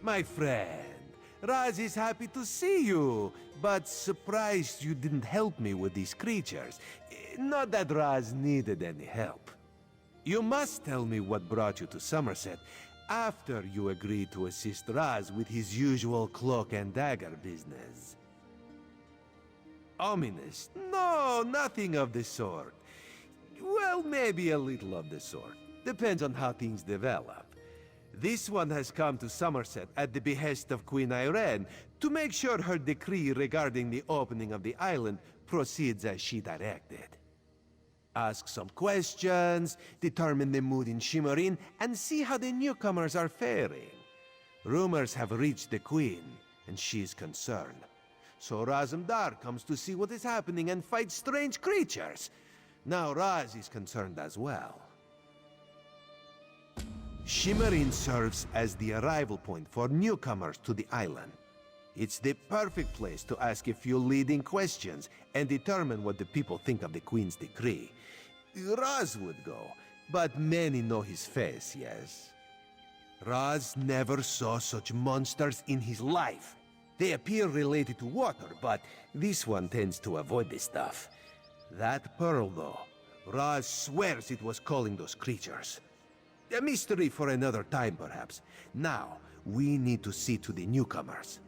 My friend, Raz is happy to see you, but surprised you didn't help me with these creatures. Not that Raz needed any help. You must tell me what brought you to Somerset after you agreed to assist Raz with his usual cloak and dagger business. Ominous? No, nothing of the sort. Well, maybe a little of the sort. Depends on how things develop. This one has come to Somerset at the behest of Queen Irene to make sure her decree regarding the opening of the island proceeds as she directed. Ask some questions, determine the mood in Shimmerin, and see how the newcomers are faring. Rumors have reached the Queen, and she is concerned. So Razumdar comes to see what is happening and fight strange creatures. Now Raz is concerned as well. Shimmerin serves as the arrival point for newcomers to the island. It's the perfect place to ask a few leading questions and determine what the people think of the Queen's decree. Raz would go, but many know his face, yes? Raz never saw such monsters in his life. They appear related to water, but this one tends to avoid this stuff. That pearl, though, Raz swears it was calling those creatures. A mystery for another time, perhaps. Now, we need to see to the newcomers.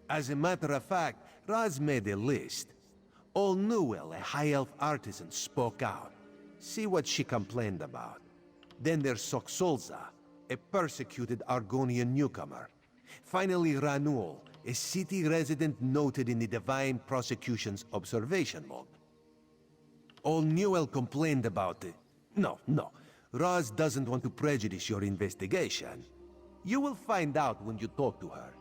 As a matter of fact, Raz made a list. Old Newell, a high elf artisan, spoke out. See what she complained about. Then there's Soxolza, a persecuted Argonian newcomer. Finally, Ranul, a city resident noted in the Divine Prosecution's observation log. Old Newell complained about it. No. Raz doesn't want to prejudice your investigation. You will find out when you talk to her.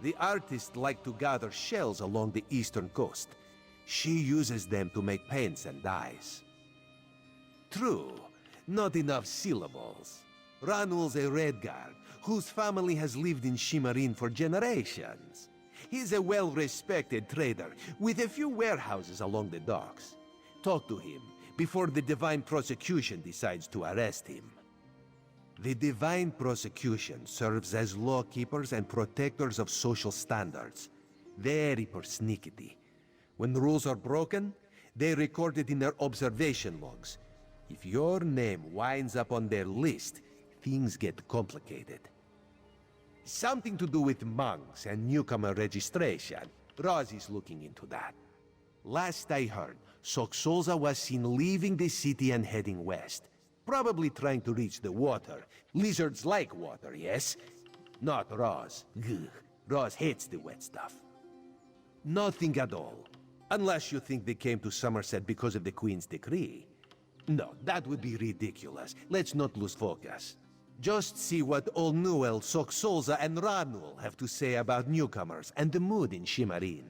The artists like to gather shells along the eastern coast. She uses them to make paints and dyes. True, not enough syllables. Ranul's a Redguard, whose family has lived in Shimmerin for generations. He's a well-respected trader, with a few warehouses along the docks. Talk to him before the Divine Prosecution decides to arrest him. The Divine Prosecution serves as lawkeepers and protectors of social standards. Very persnickety. When rules are broken, they record it in their observation logs. If your name winds up on their list, things get complicated. Something to do with monks and newcomer registration. Raz is looking into that. Last I heard, Soxolza was seen leaving the city and heading west. Probably trying to reach the water. Lizards like water, yes? Not Raz. Ugh. Raz hates the wet stuff. Nothing at all. Unless you think they came to Somerset because of the Queen's decree. No, that would be ridiculous. Let's not lose focus. Just see what Old Newell, Soxolza, and Ranul have to say about newcomers and the mood in Shimmerin.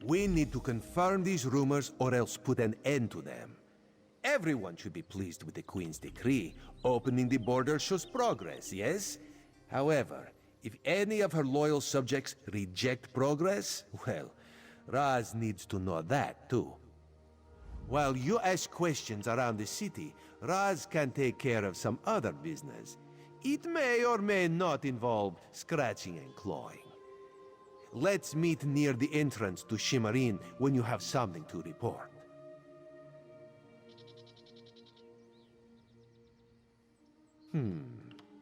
We need to confirm these rumors or else put an end to them. Everyone should be pleased with the Queen's decree. Opening the border shows progress, yes? However, if any of her loyal subjects reject progress, well, Raz needs to know that too. While you ask questions around the city, Raz can take care of some other business. It may or may not involve scratching and clawing. Let's meet near the entrance to Shimmerin when you have something to report.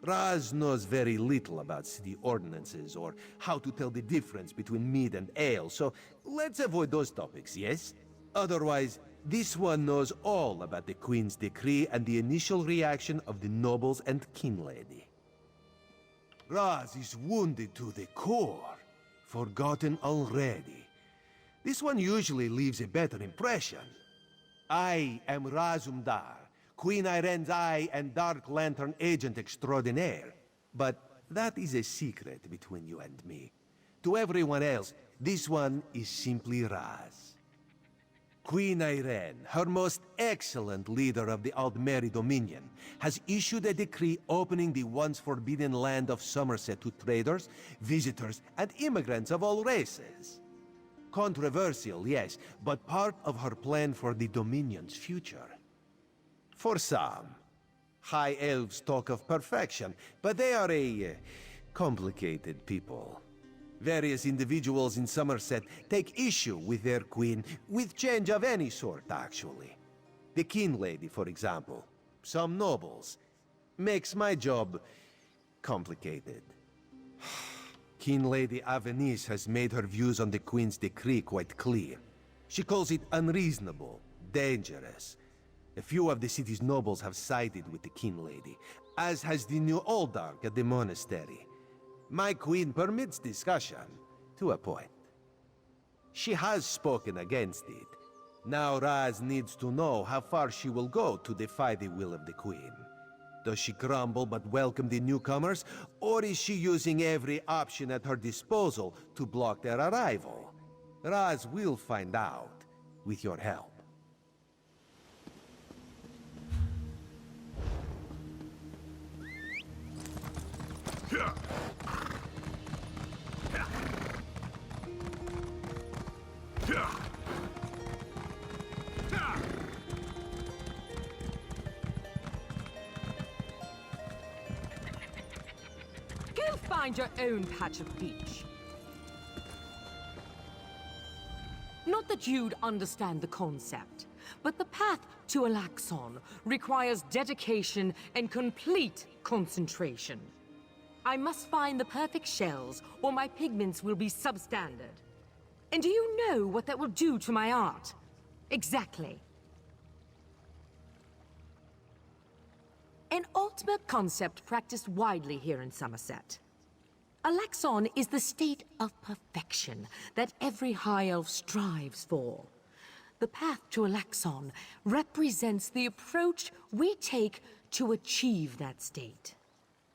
Raz knows very little about city ordinances or how to tell the difference between mead and ale, so let's avoid those topics, yes? Otherwise, this one knows all about the Queen's decree and the initial reaction of the nobles and kin lady. Raz is wounded to the core. Forgotten already. This one usually leaves a better impression. I am Razumdar, Queen Irene's eye and Dark Lantern agent extraordinaire. But that is a secret between you and me. To everyone else, this one is simply Raz. Queen Irene, her most excellent leader of the Aldmeri Dominion, has issued a decree opening the once forbidden land of Somerset to traders, visitors, and immigrants of all races. Controversial, yes, but part of her plan for the Dominion's future. For some. High elves talk of perfection, but they are a complicated people. Various individuals in Somerset take issue with their queen, with change of any sort, actually. The King Lady, for example, some nobles. Makes my job complicated. King Lady Avenice has made her views on the Queen's decree quite clear. She calls it unreasonable, dangerous. A few of the city's nobles have sided with the King Lady, as has the new Oldark at the monastery. My queen permits discussion, to a point. She has spoken against it. Now Raz needs to know how far she will go to defy the will of the queen. Does she grumble but welcome the newcomers, or is she using every option at her disposal to block their arrival? Raz will find out, with your help. Go find your own patch of beach. Not that you'd understand the concept, but the path to Alaxon requires dedication and complete concentration. I must find the perfect shells, or my pigments will be substandard. And do you know what that will do to my art? Exactly. An ultimate concept practiced widely here in Somerset. Alaxon is the state of perfection that every High Elf strives for. The path to Alaxon represents the approach we take to achieve that state.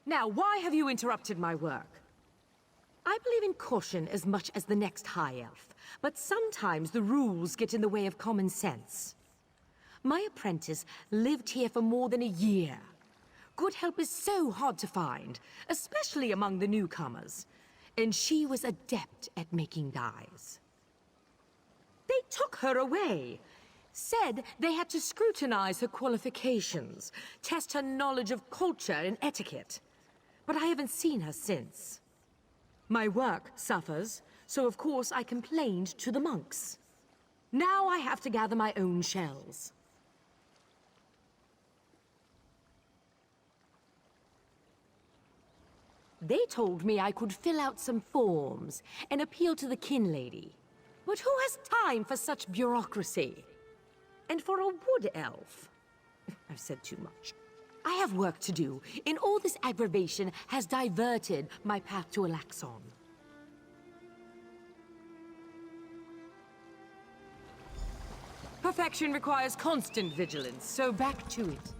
Now, why have you interrupted my work? I believe in caution as much as the next High Elf, but sometimes the rules get in the way of common sense. My apprentice lived here for more than a year. Good help is so hard to find, especially among the newcomers, and she was adept at making dyes. They took her away. Said they had to scrutinize her qualifications, test her knowledge of culture and etiquette. But I haven't seen her since. My work suffers, so of course I complained to the monks. Now I have to gather my own shells. They told me I could fill out some forms and appeal to the Kin Lady. But who has time for such bureaucracy? And for a wood elf? I've said too much. I have work to do, and all this aggravation has diverted my path to Alaxon. Perfection requires constant vigilance, so back to it.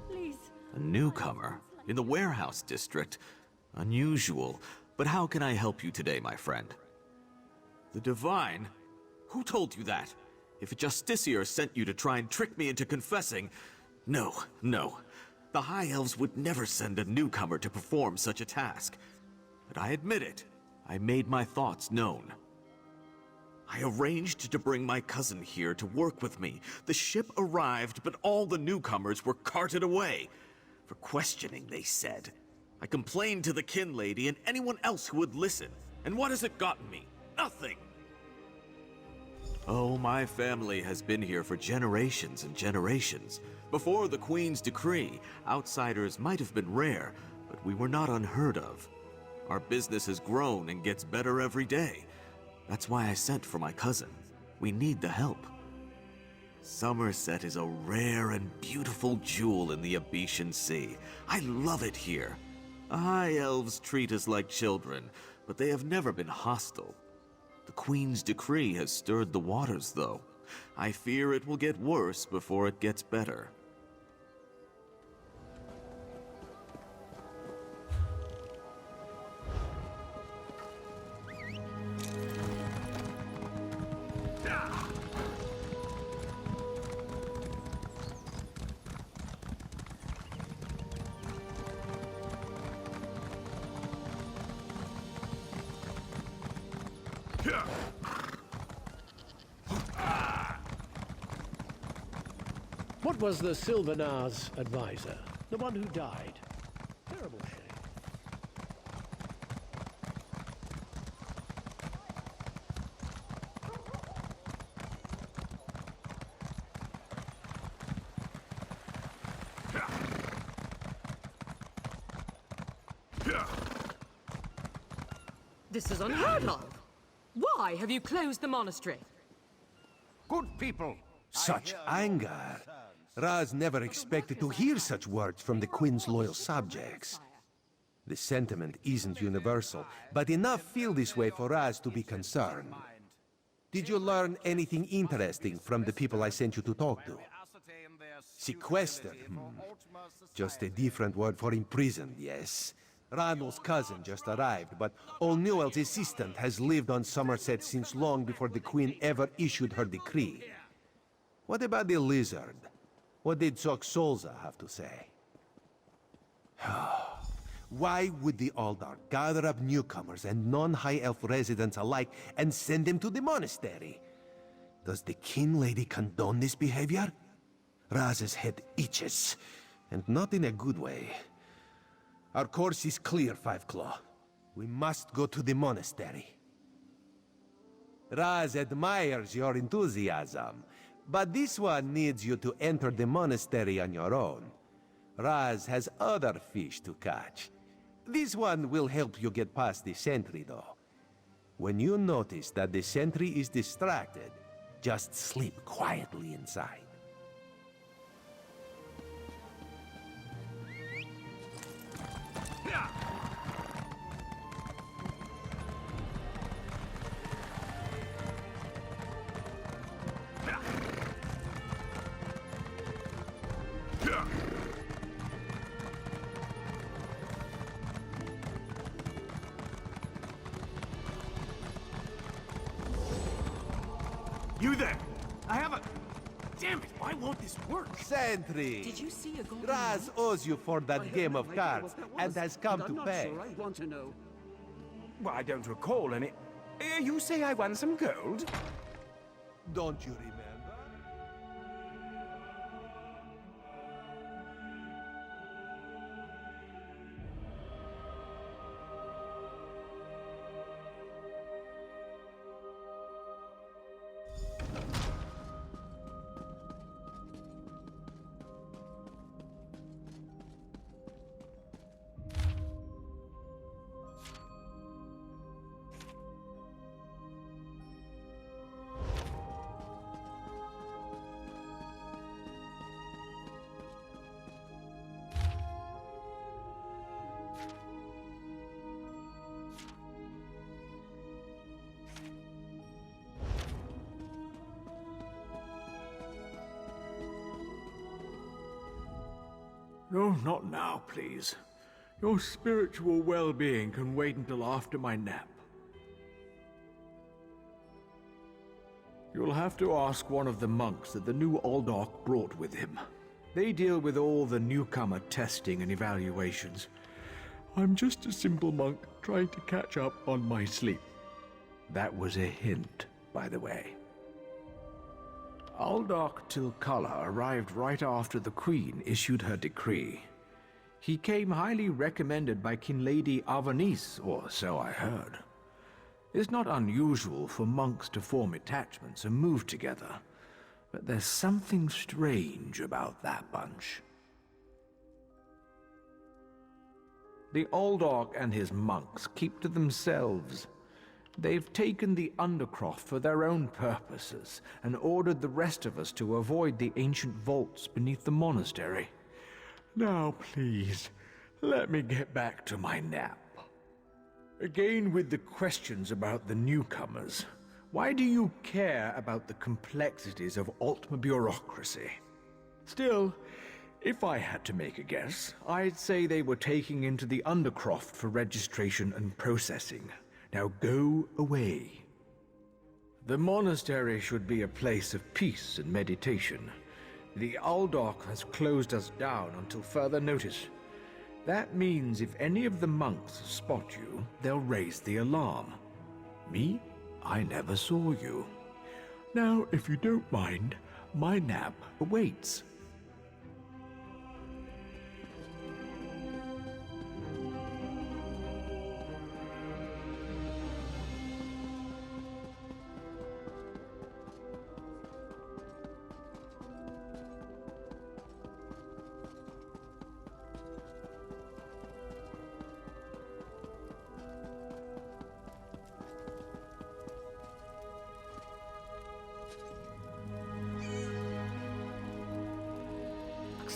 Please. A newcomer in the warehouse district. Unusual, but how can I help you today, my friend? The Divine? Who told you that? If a Justiciar sent you to try and trick me into confessing... No, no. The High Elves would never send a newcomer to perform such a task. But I admit it. I made my thoughts known. I arranged to bring my cousin here to work with me. The ship arrived, but all the newcomers were carted away. For questioning, they said. I complained to the kin lady and anyone else who would listen. And what has it gotten me? Nothing! Oh, my family has been here for generations and generations. Before the Queen's decree, outsiders might have been rare, but we were not unheard of. Our business has grown and gets better every day. That's why I sent for my cousin. We need the help. Somerset is a rare and beautiful jewel in the Abetian Sea. I love it here. The High Elves treat us like children, but they have never been hostile. The Queen's decree has stirred the waters, though. I fear it will get worse before it gets better. What was the Sylvanar's advisor? The one who died? Terrible shame. This is unheard of. Why have you closed the monastery? Good people. Such anger. Raz never expected to hear such words from the Queen's loyal subjects. The sentiment isn't universal, but enough feel this way for Raz to be concerned. Did you learn anything interesting from the people I sent you to talk to? Sequestered? Just a different word for imprisoned, yes. Ranul's cousin just arrived, but O'Newell's assistant has lived on Somerset since long before the Queen ever issued her decree. What about the lizard? What did Soxolza have to say? Why would the Aldar gather up newcomers and non-High Elf residents alike and send them to the monastery? Does the kin lady condone this behavior? Raz's head itches, and not in a good way. Our course is clear, Five Claw. We must go to the monastery. Raz admires your enthusiasm, but this one needs you to enter the monastery on your own. Raz has other fish to catch. This one will help you get past the sentry, though. When you notice that the sentry is distracted, just sleep quietly inside. You there! I have a... Damn it, why won't this work? Sentry! Did you see a golden Raz owes you for that game of cards and has come to pay. I want to know. Well, I don't recall any... you say I won some gold? Don't you remember? No, not now, please. Your spiritual well-being can wait until after my nap. You'll have to ask one of the monks that the new Aldark brought with him. They deal with all the newcomer testing and evaluations. I'm just a simple monk trying to catch up on my sleep. That was a hint, by the way. Aldark Tilkala arrived right after the Queen issued her decree. He came highly recommended by King Lady Avanice, or so I heard. It's not unusual for monks to form attachments and move together, but there's something strange about that bunch. The Aldark and his monks keep to themselves. They've taken the Undercroft for their own purposes and ordered the rest of us to avoid the ancient vaults beneath the monastery. Now, please, let me get back to my nap. Again with the questions about the newcomers. Why do you care about the complexities of Altma bureaucracy? Still, if I had to make a guess, I'd say they were taking into the Undercroft for registration and processing. Now go away. The monastery should be a place of peace and meditation. The Aldark has closed us down until further notice. That means if any of the monks spot you, they'll raise the alarm. Me? I never saw you. Now, if you don't mind, my nap awaits.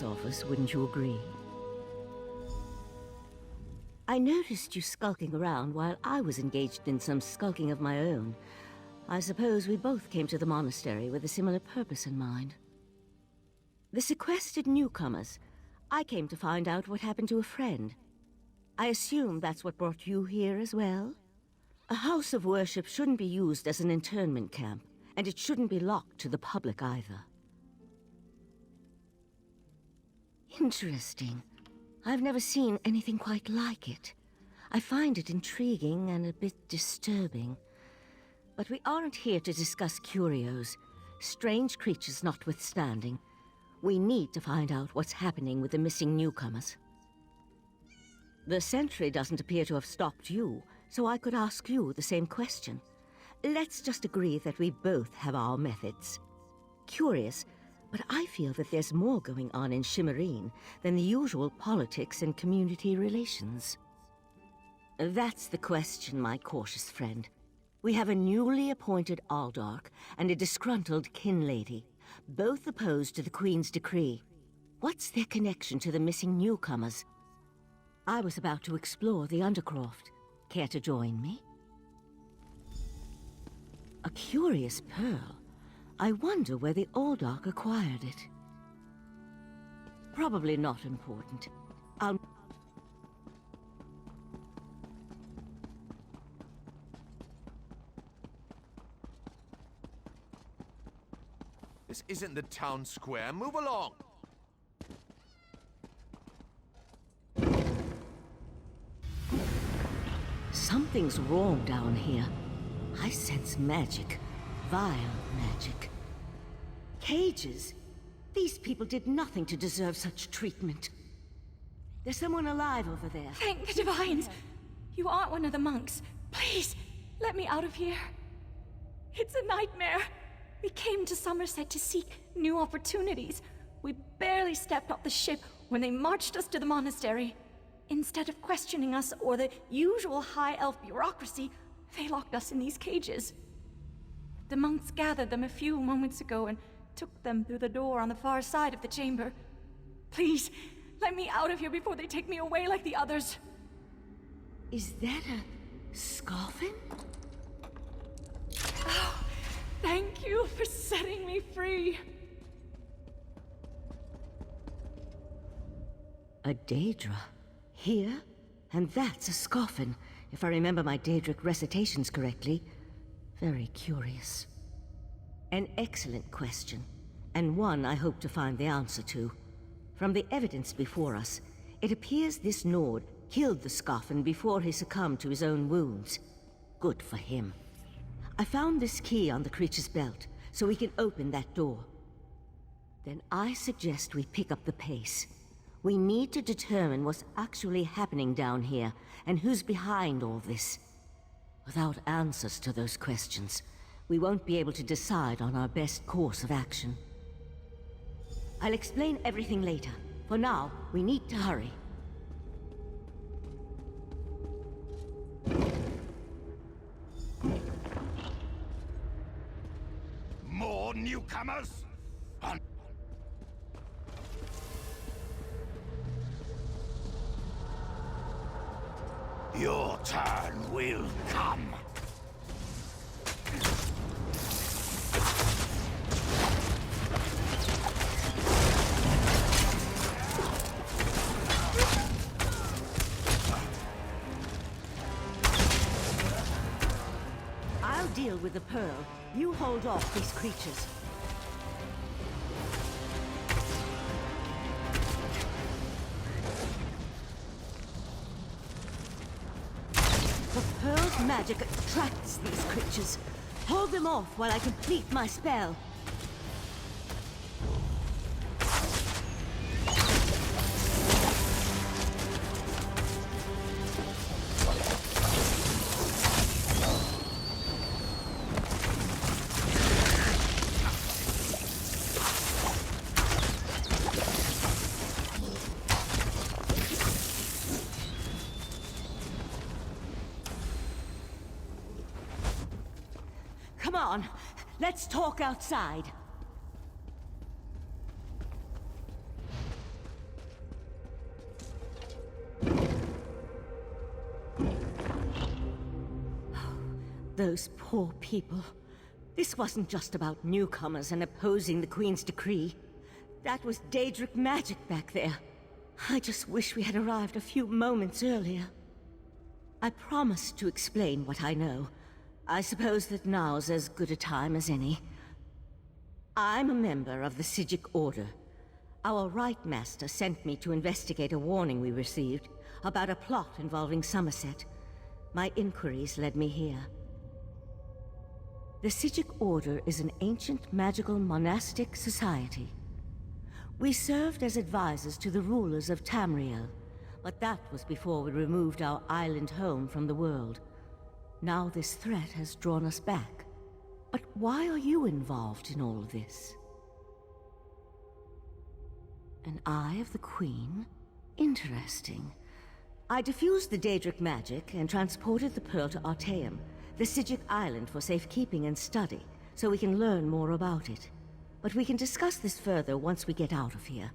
Office, wouldn't you agree? I noticed you skulking around while I was engaged in some skulking of my own. I suppose we both came to the monastery with a similar purpose in mind. The sequestered newcomers. I came to find out what happened to a friend. I assume that's what brought you here as well? A house of worship shouldn't be used as an internment camp, and it shouldn't be locked to the public either. Interesting. I've never seen anything quite like it. I find it intriguing and a bit disturbing. But we aren't here to discuss curios. Strange creatures notwithstanding. We need to find out what's happening with the missing newcomers. The sentry doesn't appear to have stopped you, so I could ask you the same question. Let's just agree that we both have our methods. Curious, but I feel that there's more going on in Shimmerine than the usual politics and community relations. That's the question, my cautious friend. We have a newly appointed Aldark and a disgruntled kin lady, both opposed to the Queen's decree. What's their connection to the missing newcomers? I was about to explore the Undercroft. Care to join me? A curious pearl. I wonder where the Aldark acquired it. Probably not important. This isn't the town square. Move along! Something's wrong down here. I sense magic. Vile magic. Cages? These people did nothing to deserve such treatment. There's someone alive over there. Thank the Divines! You aren't one of the monks. Please, let me out of here. It's a nightmare. We came to Somerset to seek new opportunities. We barely stepped off the ship when they marched us to the monastery. Instead of questioning us or the usual high elf bureaucracy, they locked us in these cages. The monks gathered them a few moments ago and took them through the door on the far side of the chamber. Please, let me out of here before they take me away like the others. Is that a Scoffin? Oh, thank you for setting me free. A Daedra? Here? And that's a Scoffin, if I remember my Daedric recitations correctly. Very curious. An excellent question, and one I hope to find the answer to. From the evidence before us, it appears this Nord killed the Scoffin before he succumbed to his own wounds. Good for him. I found this key on the creature's belt, so we can open that door. Then I suggest we pick up the pace. We need to determine what's actually happening down here, and who's behind all this. Without answers to those questions, we won't be able to decide on our best course of action. I'll explain everything later. For now, we need to hurry. More newcomers? Your turn will come. I'll deal with the pearl. You hold off these creatures. The pearl's magic attracts these creatures. Hold them off while I complete my spell. Come on, let's talk outside. Those poor people. This wasn't just about newcomers and opposing the Queen's decree. That was Daedric magic back there. I just wish we had arrived a few moments earlier. I promised to explain what I know. I suppose that now's as good a time as any. I'm a member of the Psijic Order. Our Right Master sent me to investigate a warning we received about a plot involving Somerset. My inquiries led me here. The Psijic Order is an ancient magical monastic society. We served as advisors to the rulers of Tamriel, but that was before we removed our island home from the world. Now this threat has drawn us back. But why are you involved in all of this? An Eye of the Queen? Interesting. I diffused the Daedric magic and transported the pearl to Artaeum, the Psijic island for safekeeping and study, so we can learn more about it. But we can discuss this further once we get out of here.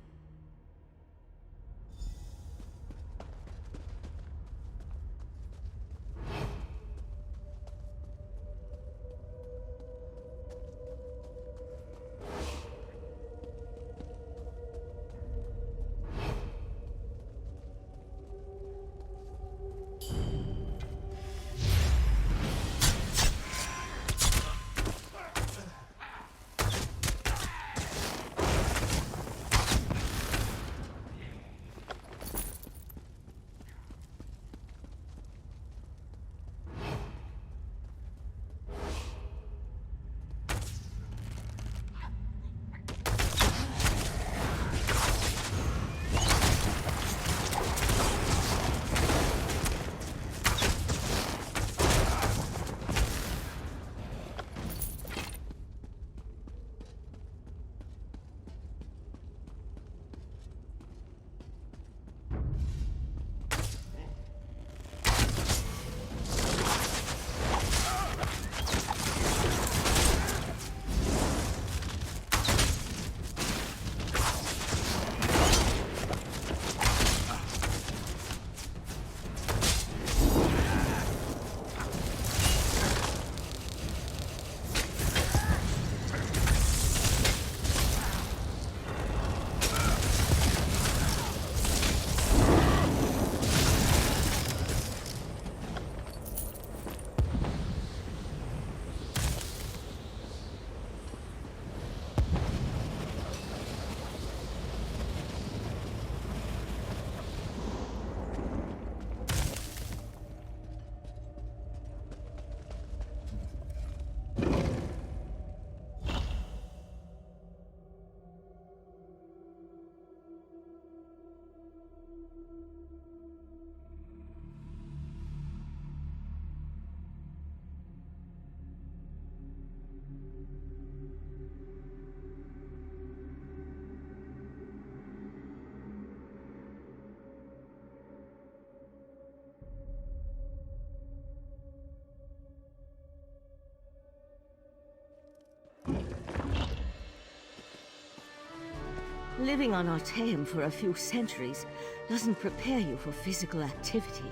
Living on Artaeum for a few centuries doesn't prepare you for physical activity.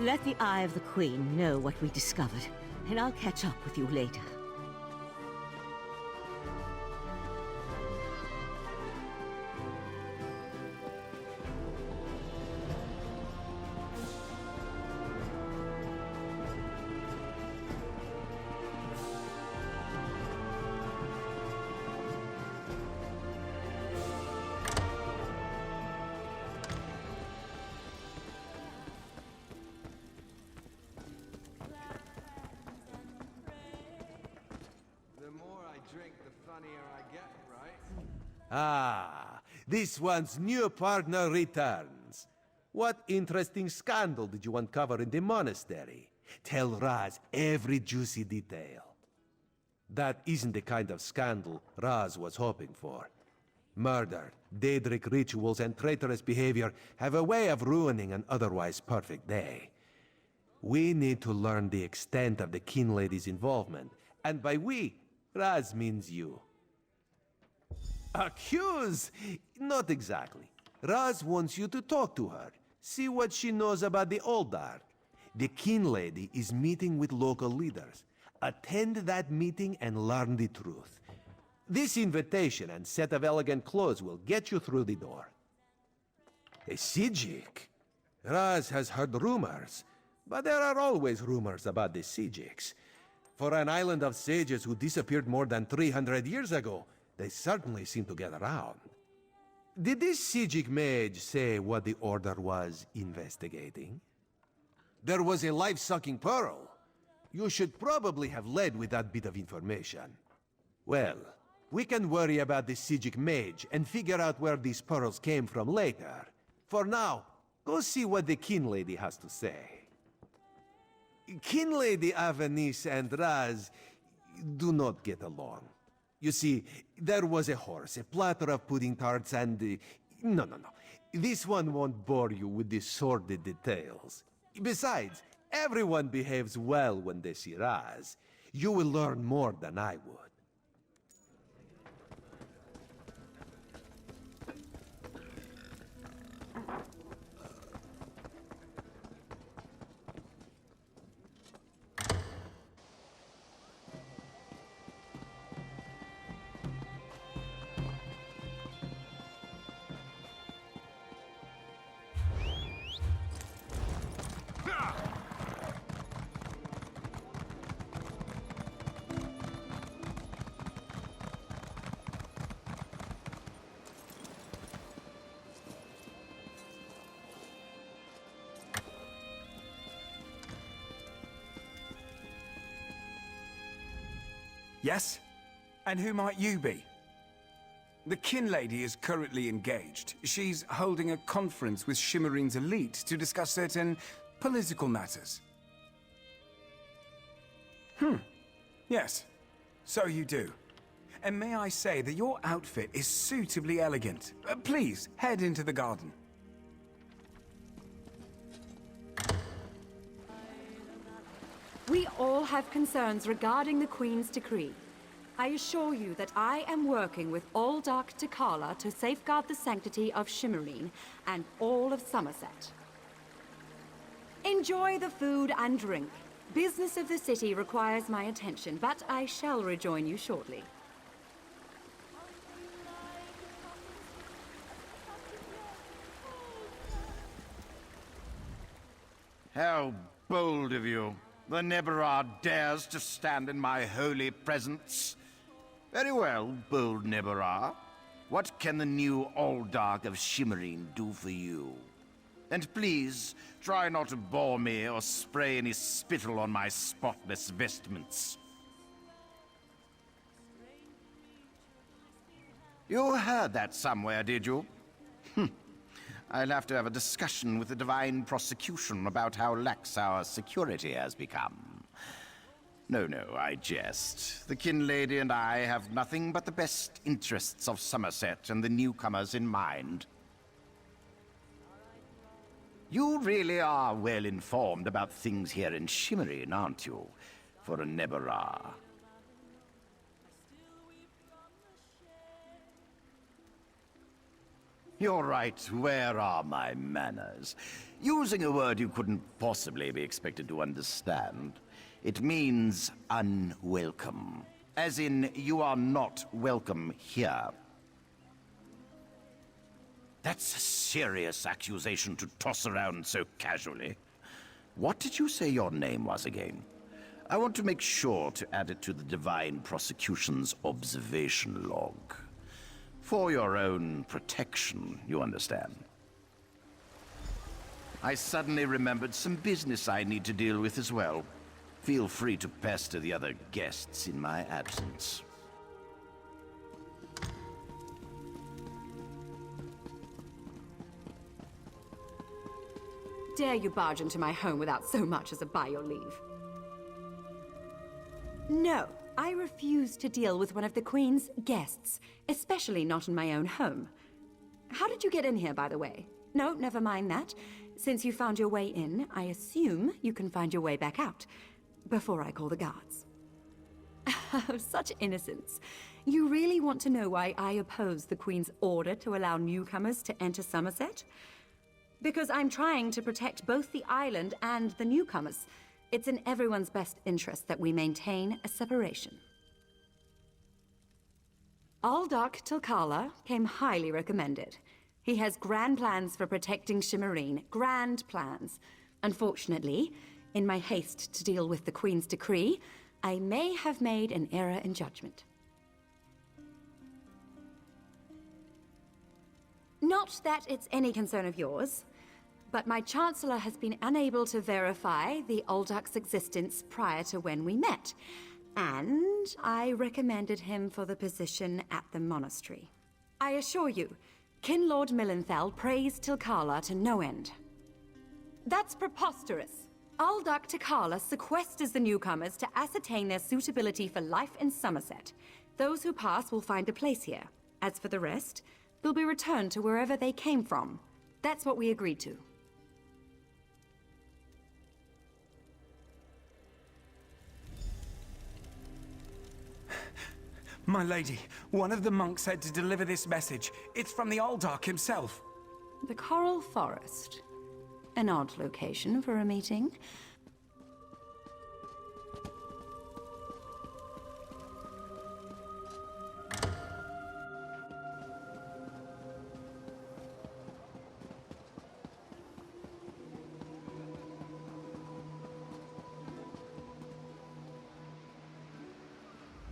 Let the Eye of the Queen know what we discovered, and I'll catch up with you later. Ah, this one's new partner returns. What interesting scandal did you uncover in the monastery? Tell Raz every juicy detail. That isn't the kind of scandal Raz was hoping for. Murder, Daedric rituals, and traitorous behavior have a way of ruining an otherwise perfect day. We need to learn the extent of the Kin Lady's involvement, and by we, Raz means you. Accuse? Not exactly. Raz wants you to talk to her. See what she knows about the Oldark. The Kin Lady is meeting with local leaders. Attend that meeting and learn the truth. This invitation and set of elegant clothes will get you through the door. A Sijik? Raz has heard rumors, but there are always rumors about the Sijiks. For an island of sages who disappeared more than 300 years ago, they certainly seem to get around. Did this Sijik mage say what the Order was investigating? There was a life-sucking pearl. You should probably have led with that bit of information. Well, we can worry about the Sijik mage and figure out where these pearls came from later. For now, go see what the Kin Lady has to say. Kin Lady Avanice and Raz do not get along. You see, there was a horse, a platter of pudding tarts, and... No. This one won't bore you with the sordid details. Besides, everyone behaves well when they see Raz. You will learn more than I would. Yes? And who might you be? The Kin Lady is currently engaged. She's holding a conference with Shimmerine's elite to discuss certain political matters. Yes. So you do. And may I say that your outfit is suitably elegant. Please, head into the garden. We all have concerns regarding the Queen's decree. I assure you that I am working with Oldark T'Kala to safeguard the sanctity of Shimmerine and all of Somerset. Enjoy the food and drink. Business of the city requires my attention, but I shall rejoin you shortly. How bold of you. The Neberard dares to stand in my holy presence. Very well, bold Neberard. What can the new Oldark of Shimmerine do for you? And please, try not to bore me or spray any spittle on my spotless vestments. You heard that somewhere, did you? I'll have to have a discussion with the Divine Prosecution about how lax our security has become. No, I jest. The Kin Lady and I have nothing but the best interests of Somerset and the newcomers in mind. You really are well informed about things here in Shimmerine, aren't you? For a Neberah. You're right. Where are my manners? Using a word you couldn't possibly be expected to understand, it means unwelcome. As in, you are not welcome here. That's a serious accusation to toss around so casually. What did you say your name was again? I want to make sure to add it to the Divine Prosecution's observation log. For your own protection, you understand. I suddenly remembered some business I need to deal with as well. Feel free to pester the other guests in my absence. Dare you barge into my home without so much as a by your leave? No, I refuse to deal with one of the Queen's guests, especially not in my own home. How did you get in here, by the way? No, never mind that. Since you found your way in, I assume you can find your way back out, before I call the guards. Such innocence. You really want to know why I oppose the Queen's order to allow newcomers to enter Somerset? Because I'm trying to protect both the island and the newcomers. It's in everyone's best interest that we maintain a separation. Aldark Tilkala came highly recommended. He has grand plans for protecting Shimmerine. Grand plans. Unfortunately, in my haste to deal with the Queen's decree, I may have made an error in judgment. Not that it's any concern of yours, but my Chancellor has been unable to verify the Aldark's existence prior to when we met, and I recommended him for the position at the monastery. I assure you, Kin Lord Millenthal praised Tilkala to no end. That's preposterous. Aldark Tilkala sequesters the newcomers to ascertain their suitability for life in Somerset. Those who pass will find a place here. As for the rest, they'll be returned to wherever they came from. That's what we agreed to. My lady, one of the monks said to deliver this message. It's from the Aldark himself. The Coral Forest. An odd location for a meeting.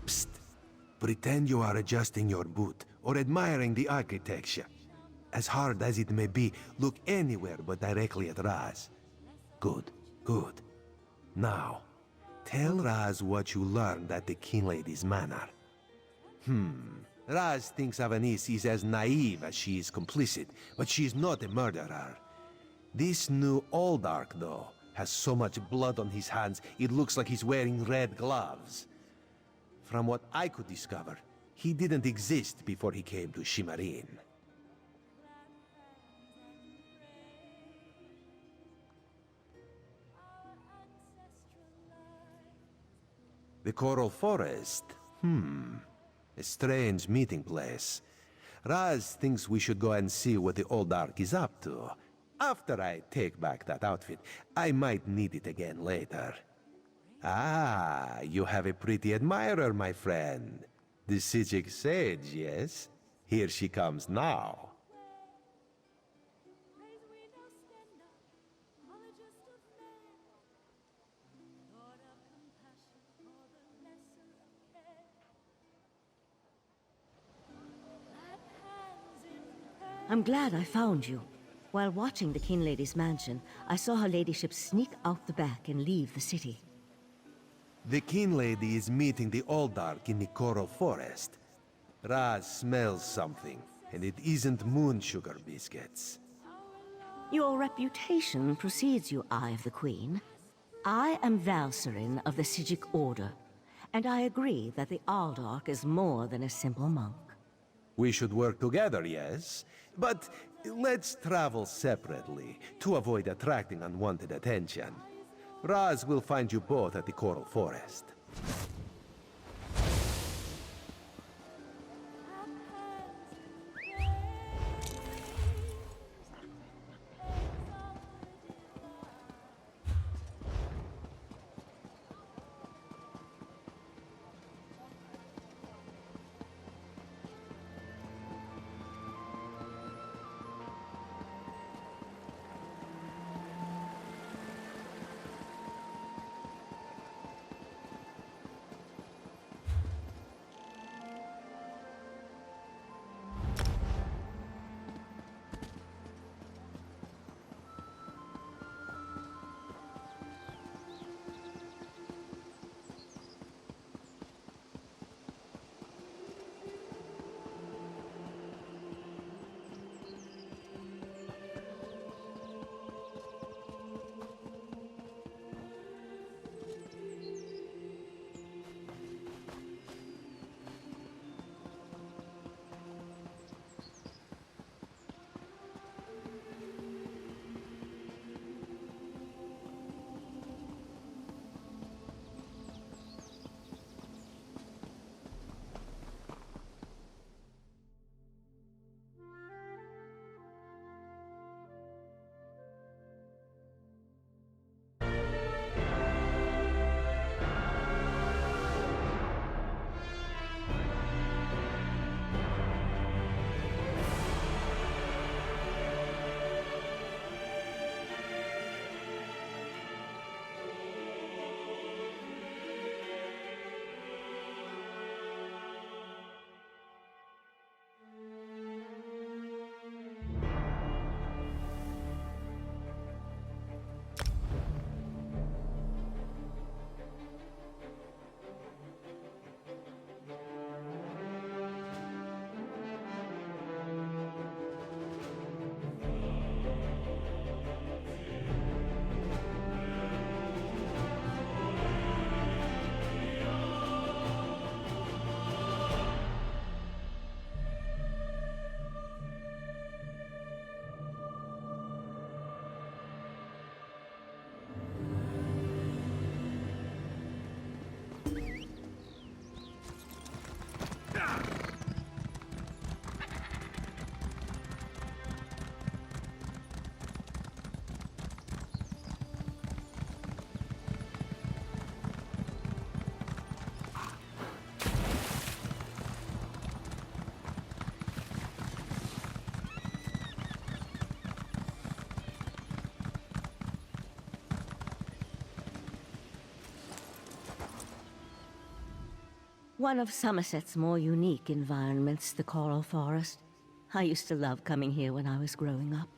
Psst. Pretend you are adjusting your boot or admiring the architecture. As hard as it may be, look anywhere but directly at Raz. Good, good. Now, tell Raz what you learned at the King Lady's manor. Raz thinks Avanis is as naive as she is complicit, but she is not a murderer. This new Aldark, though, has so much blood on his hands, it looks like he's wearing red gloves. From what I could discover, he didn't exist before he came to Shimmerine. The Coral Forest? A strange meeting place. Raz thinks we should go and see what the Aldark is up to. After I take back that outfit, I might need it again later. Ah, you have a pretty admirer, my friend. The Sijic Sage, yes? Here she comes now. I'm glad I found you. While watching the King Lady's mansion, I saw her ladyship sneak out the back and leave the city. The King Lady is meeting the Aldark in the Coral Forest. Raz smells something, and it isn't moon sugar biscuits. Your reputation precedes you, Eye of the Queen. I am Valserin of the Sijic Order, and I agree that the Aldark is more than a simple monk. We should work together, yes? But let's travel separately, to avoid attracting unwanted attention. Raz will find you both at the Coral Forest. One of Somerset's more unique environments, the Coral Forest. I used to love coming here when I was growing up.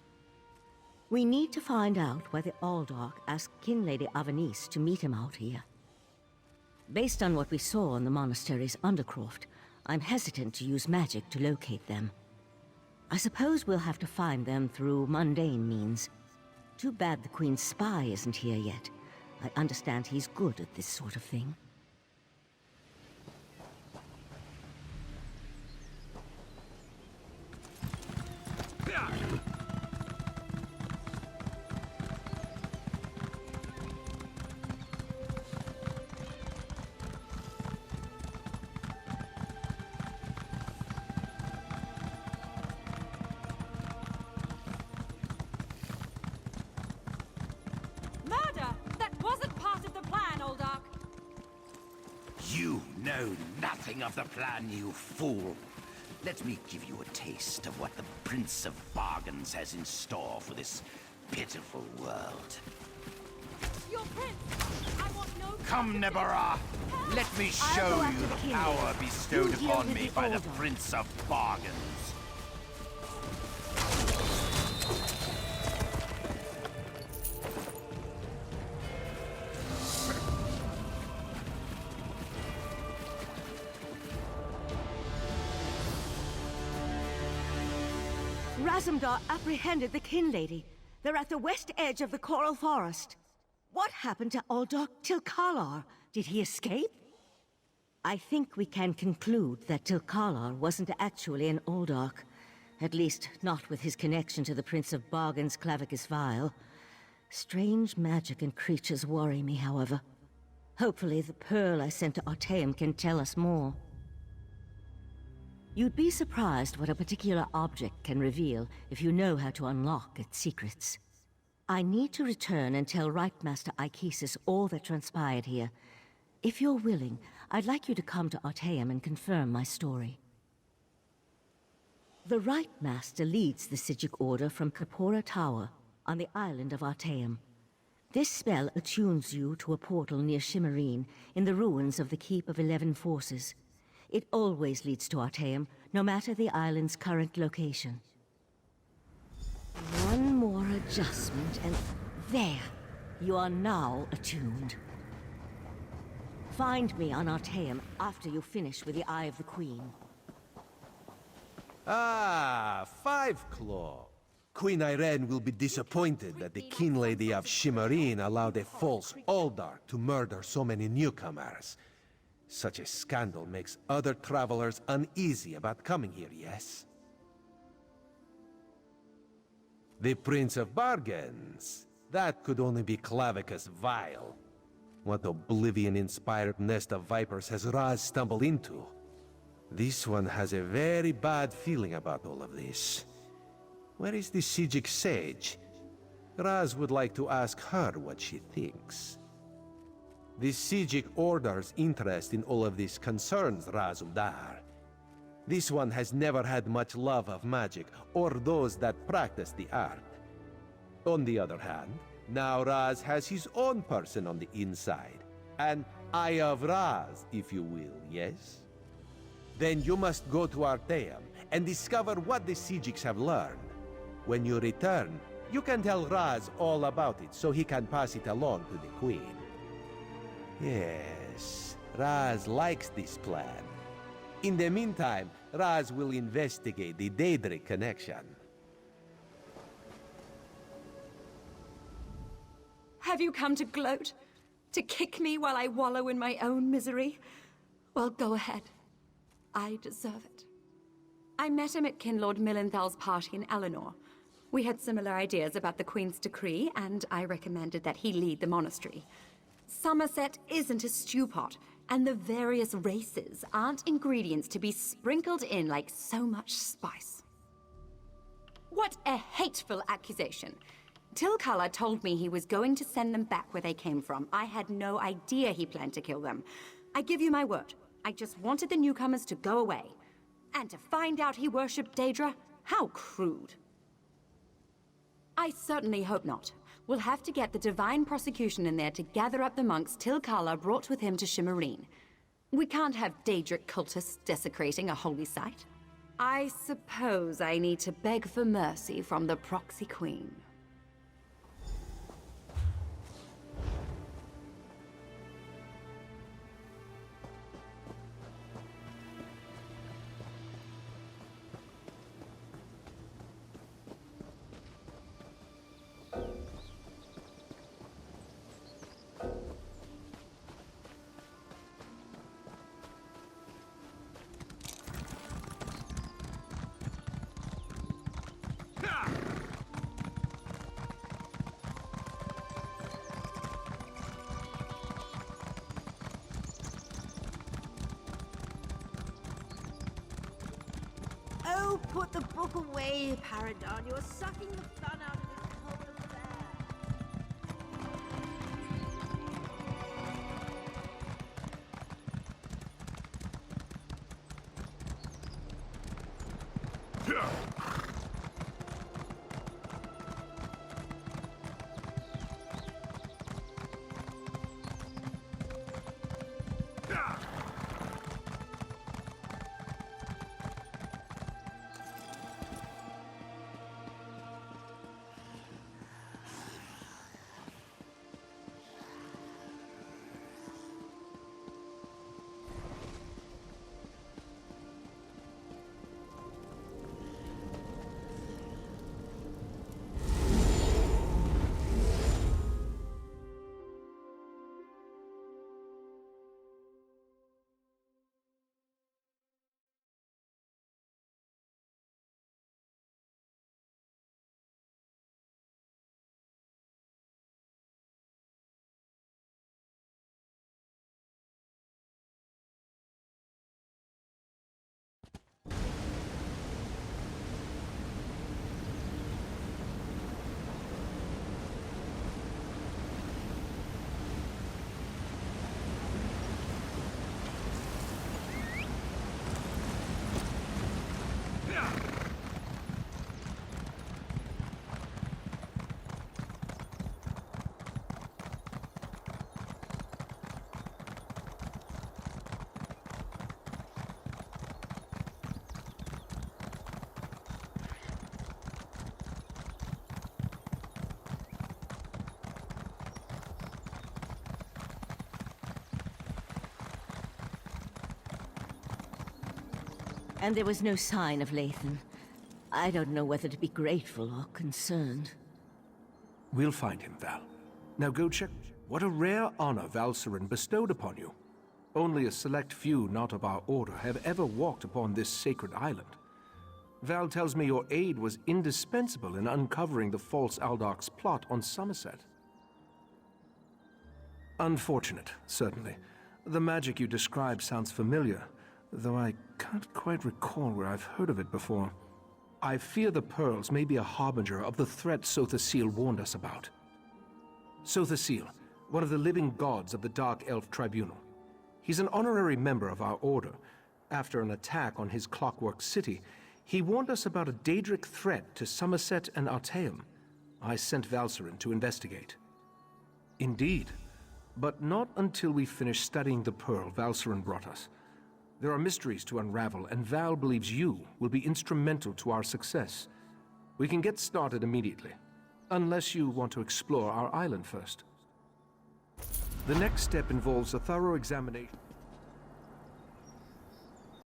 We need to find out why the Aldark asked Kin Lady Avanice to meet him out here. Based on what we saw in the monastery's undercroft, I'm hesitant to use magic to locate them. I suppose we'll have to find them through mundane means. Too bad the Queen's spy isn't here yet. I understand he's good at this sort of thing. Murder! That wasn't part of the plan, Aldark! You know nothing of the plan, you fool. Let me give you a taste of what the Prince of Bargains has in store for this pitiful world. Your prince! I want no... Come, Nebara! Let me show go you after the the king. power bestowed You deal upon with me the by the Aldark. Prince of Bargains. Razumdar apprehended the Kin Lady. They're at the west edge of the Coral Forest. What happened to Aldark Tilkalar? Did he escape? I think we can conclude that Tilkalar wasn't actually an Aldark. At least, not with his connection to the Prince of Bargain's Clavicus Vial. Strange magic and creatures worry me, however. Hopefully the pearl I sent to Artaeum can tell us more. You'd be surprised what a particular object can reveal if you know how to unlock its secrets. I need to return and tell Rightmaster Ikesis all that transpired here. If you're willing, I'd like you to come to Artaeum and confirm my story. The Rightmaster leads the Sijic Order from Kapora Tower on the island of Artaeum. This spell attunes you to a portal near Shimmerine in the ruins of the Keep of 11 Forces. It always leads to Artaeum, no matter the island's current location. One more adjustment and... there! You are now attuned. Find me on Artaeum after you finish with the Eye of the Queen. Ah, Five Claw. Queen Irene will be disappointed that the Kin Lady of Shimmerine allowed a false Aldark to murder so many newcomers. Such a scandal makes other travelers uneasy about coming here, yes? The Prince of Bargains. That could only be Clavicus Vial. What oblivion-inspired nest of vipers has Raz stumbled into? This one has a very bad feeling about all of this. Where is the Sijic Sage? Raz would like to ask her what she thinks. The Sijic Order's interest in all of this concerns Razumdar. This one has never had much love of magic, or those that practice the art. On the other hand, now Raz has his own person on the inside. An Eye of Raz, if you will, yes? Then you must go to Artaeum and discover what the Sijics have learned. When you return, you can tell Raz all about it so he can pass it along to the Queen. Yes, Raz likes this plan. In the meantime, Raz will investigate the Daedric connection. Have you come to gloat? To kick me while I wallow in my own misery? Well, go ahead. I deserve it. I met him at Kinlord Millenthal's party in Eleanor. We had similar ideas about the Queen's decree, and I recommended that he lead the monastery. Somerset isn't a stew pot, and the various races aren't ingredients to be sprinkled in like so much spice. What a hateful accusation. Tilkala told me he was going to send them back where they came from. I had no idea he planned to kill them. I give you my word. I just wanted the newcomers to go away. And to find out he worshipped Daedra? How crude. I certainly hope not. We'll have to get the Divine Prosecution in there to gather up the monks Tilkala brought with him to Shimmerine. We can't have Daedric cultists desecrating a holy site. I suppose I need to beg for mercy from the proxy queen. Oh, put the book away, Paradon. You're sucking the fun out of this whole affair. And there was no sign of Lathan. I don't know whether to be grateful or concerned. We'll find him, Val. Now go check. What a rare honor Valcerin bestowed upon you. Only a select few not of our order have ever walked upon this sacred island. Val tells me your aid was indispensable in uncovering the false Aldoc's plot on Somerset. Unfortunate, certainly. The magic you describe sounds familiar, though I can't quite recall where I've heard of it before. I fear the pearls may be a harbinger of the threat Sothasil warned us about. Sothasil, one of the living gods of the Dark Elf Tribunal. He's an honorary member of our order. After an attack on his Clockwork City, he warned us about a Daedric threat to Somerset and Artaeum. I sent Valcerin to investigate. Indeed, but not until we finish studying the pearl Valcerin brought us. There are mysteries to unravel, and Val believes you will be instrumental to our success. We can get started immediately, unless you want to explore our island first. The next step involves a thorough examination.